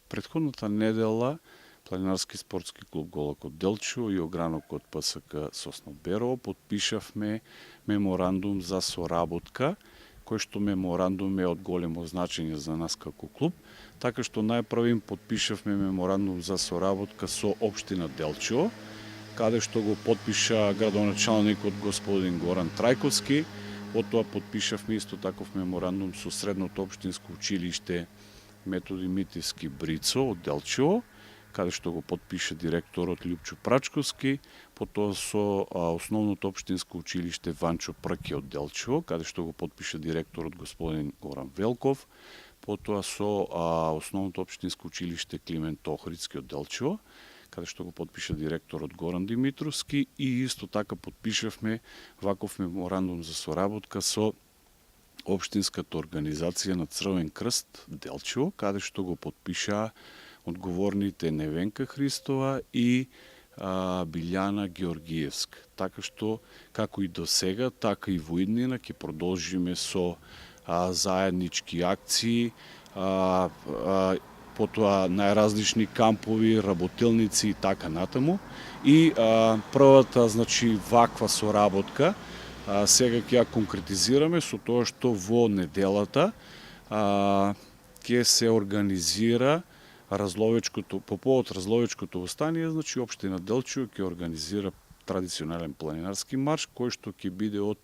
Предходната недела Планинарски спортски клуб Голак од Делчево и Огранок од ПСК Сосна Берово подпишавме меморандум за соработка, кој што меморандум е од големо значење за нас како клуб, така што најпрво подпишавме меморандум за соработка со општина Делчево, каде што го подпиша градоначалникот господин Горан Трајковски. Потоа подпишавме исто таков меморандум со Средното општинско училиште Методи Митевски Брицо од Делчево, каде што го подпиша директорот Љупчо Прачковски, потоа со Основното општинско училиште Ванчо Прки од Делчево, каде што го подпиша директорот господин Горан Велков, потоа со Основното општинско училиште Климент Охридски од Делчево, каде што го подпиша директорот Горан Димитровски, и исто така подпишавме ваков меморандум за соработка со Општинската организација на Црвен крст Делчево, каде што го подпишаа одговорните Невенка Христова и Билјана Георгиевска. Така што, како и до сега, така и во иднина ќе продолжиме со заеднички акции, потоа најразлични кампови, работилници и така натаму. И првата, значи, ваква соработка сега ќе ја конкретизираме со тоа што во неделата ќе се организира по повод Разловечкото востание, значи општина Делчево ќе организира традиционален планинарски марш, кој што ќе биде од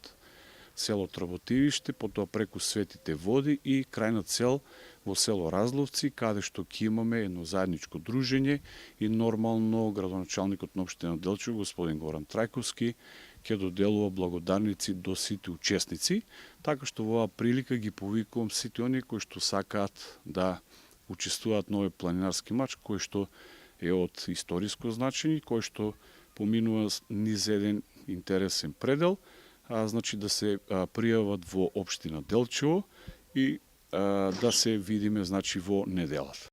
село Тработивиште, потоа преку Светите води и крајна цел во село Разловци, каде што ќе имаме едно заедничко дружење и нормално градоначалникот на општина Делчево, господин Горан Трајковски, ќе доделува благодарници до сите учесници, така што во оваа прилика ги повикувам сите оние кои што сакаат да учествуваат на овој планинарски марш, кој што е од историско значење, кој што поминува низ еден интересен предел, значи да се пријават во општина Делчево и да се видиме, значи, во неделата.